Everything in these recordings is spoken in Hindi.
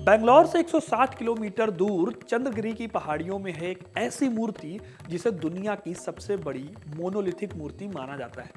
बेंगलोर से 160 किलोमीटर दूर चंद्रगिरी की पहाड़ियों में है एक ऐसी मूर्ति जिसे दुनिया की सबसे बड़ी मोनोलिथिक मूर्ति माना जाता है।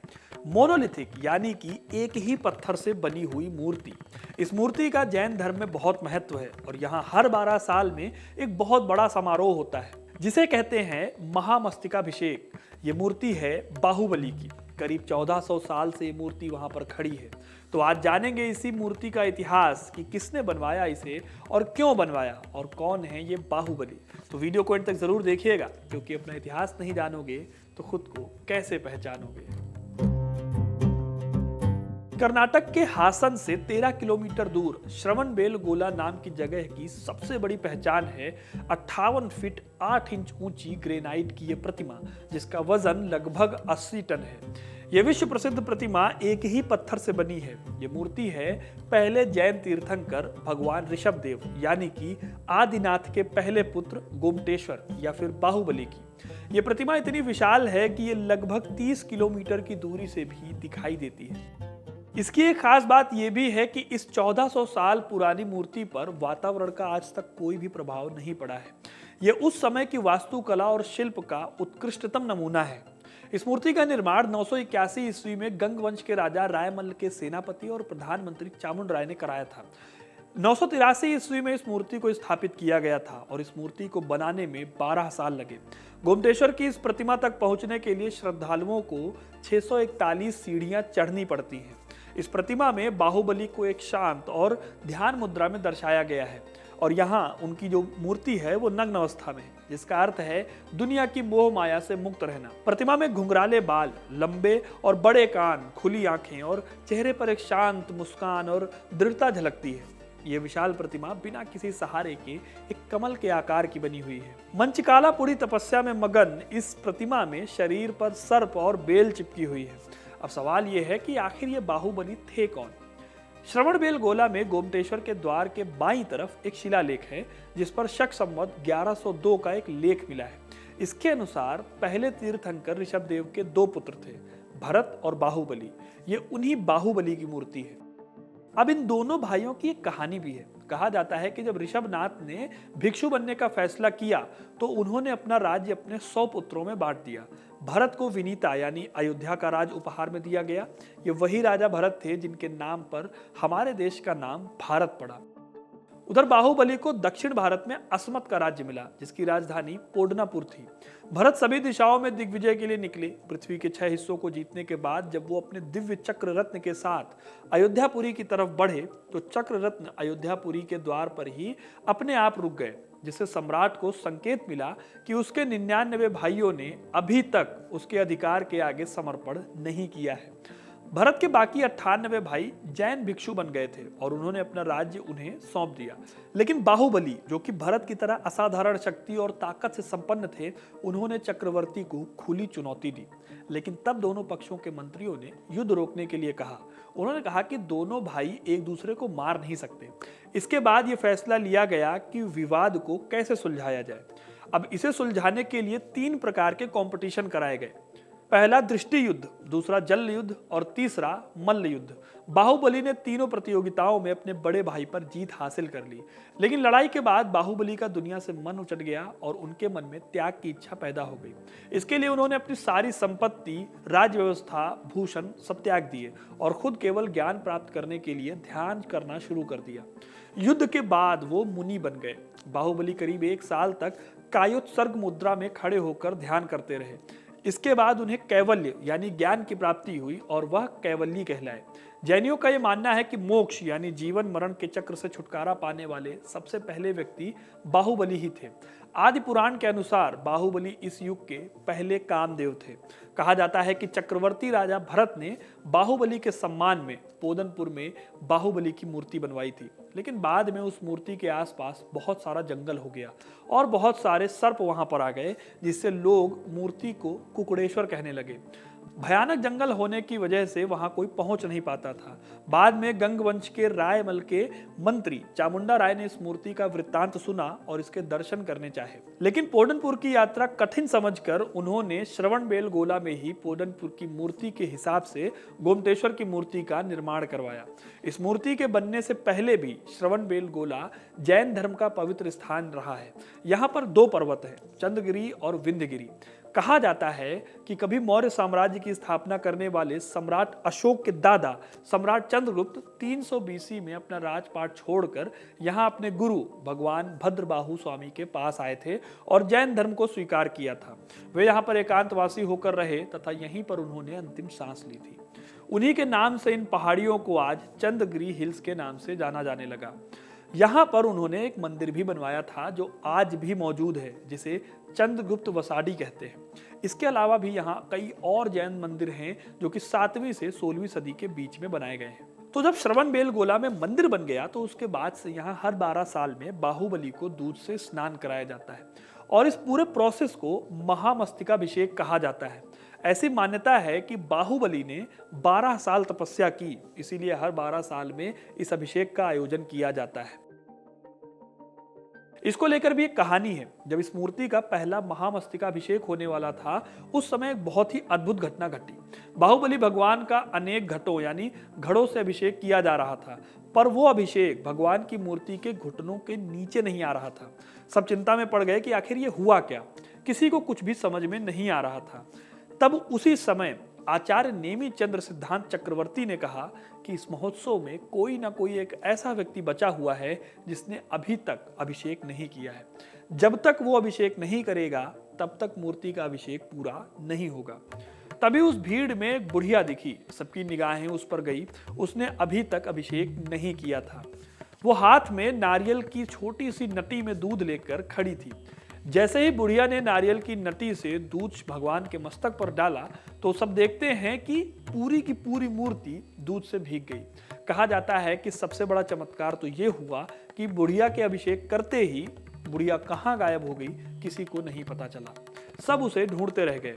मोनोलिथिक यानी कि एक ही पत्थर से बनी हुई मूर्ति। इस मूर्ति का जैन धर्म में बहुत महत्व है और यहाँ हर 12 साल में एक बहुत बड़ा समारोह होता है जिसे कहते हैं महामस्तकाभिषेक। ये मूर्ति है बाहुबली की। करीब 1400 साल से ये मूर्ति वहां पर खड़ी है। तो आज जानेंगे इसी मूर्ति का इतिहास कि किसने बनवाया इसे और क्यों बनवाया और कौन है ये बाहुबली। तो वीडियो को एंड तक जरूर देखिएगा क्योंकि अपना इतिहास नहीं जानोगे तो खुद को कैसे पहचानोगे। कर्नाटक के हासन से 13 किलोमीटर दूर श्रवणबेलगोला नाम की जगह की सबसे बड़ी पहचान है 58 फीट 8 इंच ऊंची ग्रेनाइट की यह प्रतिमा, जिसका वजन लगभग 80 टन है। यह विश्व प्रसिद्ध प्रतिमा एक ही पत्थर से बनी है। यह मूर्ति है पहले जैन तीर्थंकर भगवान ऋषभदेव यानी कि आदिनाथ के पहले पुत्र गोमटेश्वर या फिर बाहुबली की। यह प्रतिमा इतनी विशाल है कि यह लगभग 30 किलोमीटर की दूरी से भी दिखाई देती है। इसकी एक खास बात यह भी है कि इस 1400 साल पुरानी मूर्ति पर वातावरण का आज तक कोई भी प्रभाव नहीं पड़ा है। यह उस समय की वास्तुकला और शिल्प का उत्कृष्टतम नमूना है। इस मूर्ति का निर्माण 981 ईस्वी में गंग वंश के राजा रायमल के सेनापति और प्रधानमंत्री चामुंड राय ने कराया था। 983 ईस्वी में इस मूर्ति को स्थापित किया गया था और इस मूर्ति को बनाने में 12 साल लगे। गोमटेश्वर की इस प्रतिमा तक पहुंचने के लिए श्रद्धालुओं को 641 सीढ़ियां चढ़नी पड़ती हैं। इस प्रतिमा में बाहुबली को एक शांत और ध्यान मुद्रा में दर्शाया गया है और यहाँ उनकी जो मूर्ति है वो नग्न अवस्था में है, जिसका अर्थ है दुनिया की मोह माया से मुक्त रहना। प्रतिमा में घुंघराले बाल, लंबे और बड़े कान, खुली आंखें और चेहरे पर एक शांत मुस्कान और दृढ़ता झलकती है। यह विशाल प्रतिमा बिना किसी सहारे के एक कमल के आकार की बनी हुई है। मंचकालापुरी तपस्या में मगन इस प्रतिमा में शरीर पर सर्प और बेल चिपकी हुई है। अब सवाल यह है कि आखिर ये बाहुबली थे कौन? श्रवणबेलगोला में गोमटेश्वर के द्वार के बाईं तरफ एक शिलालेख है जिस पर शक संवत 1102 का एक लेख मिला है। इसके अनुसार पहले तीर्थंकर ऋषभदेव के 2 पुत्र थे, भरत और बाहुबली। ये उन्हीं बाहुबली की मूर्ति है। अब इन दोनों भाइयों की एक कहानी भी है। कहा जाता है कि जब ऋषभनाथ ने भिक्षु बनने का फैसला किया तो उन्होंने अपना राज्य अपने 100 पुत्रों में बांट दिया। भरत को विनीता यानी अयोध्या का राज उपहार में दिया गया। ये वही राजा भरत थे जिनके नाम पर हमारे देश का नाम भारत पड़ा। उधर बाहुबली को दक्षिण भारत में असमत का राज्य मिला जिसकी राजधानी पोडनापुर थी। भरत सभी दिशाओं में दिग्विजय के लिए निकले। पृथ्वी के 6 हिस्सों को जीतने के बाद जब वो अपने दिव्य चक्र रत्न के साथ अयोध्यापुरी की तरफ बढ़े तो चक्र रत्न अयोध्यापुरी के द्वार पर ही अपने आप रुक गए, जिससे सम्राट को संकेत मिला कि उसके 99 भाइयों ने अभी तक उसके अधिकार के आगे समर्पण नहीं किया है। भरत के बाकी 98 भाई जैन भिक्षु बन गए थे और उन्होंने अपना राज्य उन्हें सौंप दिया। लेकिन बाहुबली, जो कि भरत की तरह असाधारण शक्ति और ताकत से संपन्न थे, उन्होंने चक्रवर्ती को खुली चुनौती दी। लेकिन तब दोनों पक्षों के मंत्रियों ने युद्ध रोकने के लिए कहा। उन्होंने कहा कि दोनों भाई एक दूसरे को मार नहीं सकते। इसके बाद यह फैसला लिया गया कि विवाद को कैसे सुलझाया जाए। अब इसे सुलझाने के लिए 3 प्रकार के कंपटीशन कराए गए। पहला दृष्टि युद्ध, दूसरा जल युद्ध और तीसरा मल्ल युद्ध। बाहुबली ने तीनों प्रतियोगिताओं में अपने बड़े भाई पर जीत हासिल कर ली। लेकिन लड़ाई के बाद बाहुबली का दुनिया से मन उचट गया और उनके मन में त्याग की इच्छा पैदा हो गई। इसके लिए उन्होंने अपनी सारी संपत्ति, राज्य व्यवस्था, भूषण सब त्याग दिए और खुद केवल ज्ञान प्राप्त करने के लिए ध्यान करना शुरू कर दिया। युद्ध के बाद वो मुनि बन गए। बाहुबली करीब 1 साल तक कायोत्सर्ग मुद्रा में खड़े होकर ध्यान करते रहे। इसके बाद उन्हें कैवल्य यानी ज्ञान की प्राप्ति हुई और वह कैवल्य कहलाए। जैनियों का यह मानना है कि मोक्ष यानी जीवन मरण के चक्र से छुटकारा पाने वाले सबसे पहले व्यक्ति बाहुबली ही थे। आदि पुराण के अनुसार बाहुबली इस युग के पहले कामदेव थे। कहा जाता है कि चक्रवर्ती राजा भरत ने बाहुबली के सम्मान में पोदनपुर में बाहुबली की मूर्ति बनवाई थी। लेकिन बाद में उस मूर्ति के आसपास बहुत सारा जंगल हो गया और बहुत सारे सर्प वहां पर आ गए, जिससे लोग मूर्ति को कुकुड़ेश्वर कहने लगे। भयानक जंगल होने की वजह से वहां कोई पहुंच नहीं पाता था। बाद में गंग वंश के रायमल के मंत्री चामुंडा राय ने इस मूर्ति का वृत्तांत सुना और इसके दर्शन करने चाहे, लेकिन पोडनपुर की यात्रा कठिन समझकर उन्होंने श्रवणबेलगोला में ही पोडनपुर की मूर्ति के हिसाब से गोमटेश्वर की मूर्ति का निर्माण करवाया। इस मूर्ति के बनने से पहले भी श्रवणबेलगोला जैन धर्म का पवित्र स्थान रहा है। यहाँ पर दो पर्वत हैं, चंद्रगिरी और विंध्यगिरी। कहा जाता है कि कभी मौर्य साम्राज्य की स्थापना करने वाले सम्राट अशोक के दादा सम्राट चंद्रगुप्त 300 BC में अपना राजपाट छोड़कर यहाँ अपने गुरु भगवान भद्रबाहु स्वामी के पास आए थे और जैन धर्म को स्वीकार किया था। वे यहाँ पर एकांतवासी होकर रहे तथा यहीं पर उन्होंने अंतिम सांस ली थी। उन्हीं के नाम से इन पहाड़ियों को आज चंद्रगिरी हिल्स के नाम से जाना जाने लगा। यहाँ पर उन्होंने एक मंदिर भी बनवाया था जो आज भी मौजूद है, जिसे चंद्रगुप्त वसाड़ी कहते हैं। इसके अलावा भी यहाँ कई और जैन मंदिर हैं जो कि 7वीं से 16वीं सदी के बीच में बनाए गए हैं। तो जब श्रवणबेलगोला में मंदिर बन गया तो उसके बाद से यहाँ हर 12 साल में बाहुबली को दूध से स्नान कराया जाता है और इस पूरे प्रोसेस को महामस्तकाभिषेक कहा जाता है। ऐसी मान्यता है कि बाहुबली ने 12 साल तपस्या की, इसीलिए हर 12 साल में इस अभिषेक का आयोजन किया जाता है। इसको लेकर भी एक कहानी है। जब इस मूर्ति का पहला महामस्तकाभिषेक होने वाला था, उस समय एक बहुत ही अद्भुत घटना घटी। बाहुबली भगवान का अनेक घटों यानी घड़ों से अभिषेक किया जा रहा था, पर वो अभिषेक भगवान की मूर्ति के घुटनों के नीचे नहीं आ रहा था। सब चिंता में पड़ गए कि आखिर ये हुआ क्या, किसी को कुछ भी समझ में नहीं आ रहा था। तब उसी समय आचार्य नेमी चंद्र सिद्धांत चक्रवर्ती ने कहा कि इस महोत्सव में कोई ना कोई एक ऐसा व्यक्ति बचा हुआ है जिसने अभी तक अभिषेक नहीं किया है। जब तक वो अभिषेक नहीं करेगा तब तक मूर्ति का अभिषेक पूरा नहीं होगा। तभी उस भीड़ में एक बुढ़िया दिखी, सबकी निगाहें उस पर गई। उसने अभी तक अभिषेक नहीं किया था। वो हाथ में नारियल की छोटी सी नटी में दूध लेकर खड़ी थी। जैसे ही बुढ़िया ने नारियल की नटी से दूध भगवान के मस्तक पर डाला तो सब देखते हैं कि पूरी की पूरी मूर्ति दूध से भीग गई। कहा जाता है कि सबसे बड़ा चमत्कार तो ये हुआ कि बुढ़िया के अभिषेक करते ही बुढ़िया कहाँ गायब हो गई किसी को नहीं पता चला। सब उसे ढूंढते रह गए।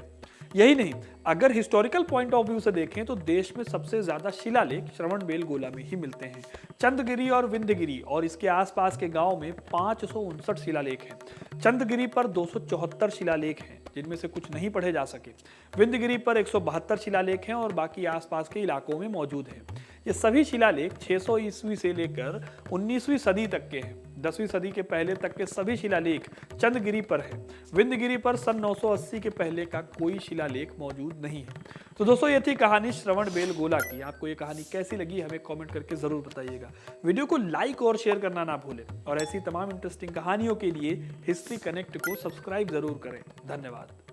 यही नहीं, अगर हिस्टोरिकल पॉइंट ऑफ व्यू से देखें तो देश में सबसे ज्यादा शिलालेख श्रवणबेलगोला में ही मिलते हैं। चंद्रगिरी और विंध्यगिरी और इसके आसपास के गांव में 559 शिलालेख हैं। चंद्रगिरी पर 274 शिलालेख हैं जिनमें से कुछ नहीं पढ़े जा सके। विंध्यगिरी पर 172 शिलालेख हैं और बाकी आसपास के इलाकों में मौजूद हैं। ये सभी शिलालेख 600 ईस्वी से लेकर 19वीं सदी तक के हैं। 10वीं सदी के पहले तक के सभी शिलालेख चंद्रगिरी पर है। विंध्यगिरी पर सन 980 के पहले का कोई शिलालेख मौजूद नहीं है। तो दोस्तों, ये थी कहानी श्रवणबेलगोला की। आपको ये कहानी कैसी लगी हमें कमेंट करके जरूर बताइएगा। वीडियो को लाइक और शेयर करना ना भूलें और ऐसी तमाम इंटरेस्टिंग कहानियों के लिए हिस्ट्री कनेक्ट को सब्सक्राइब जरूर करें। धन्यवाद।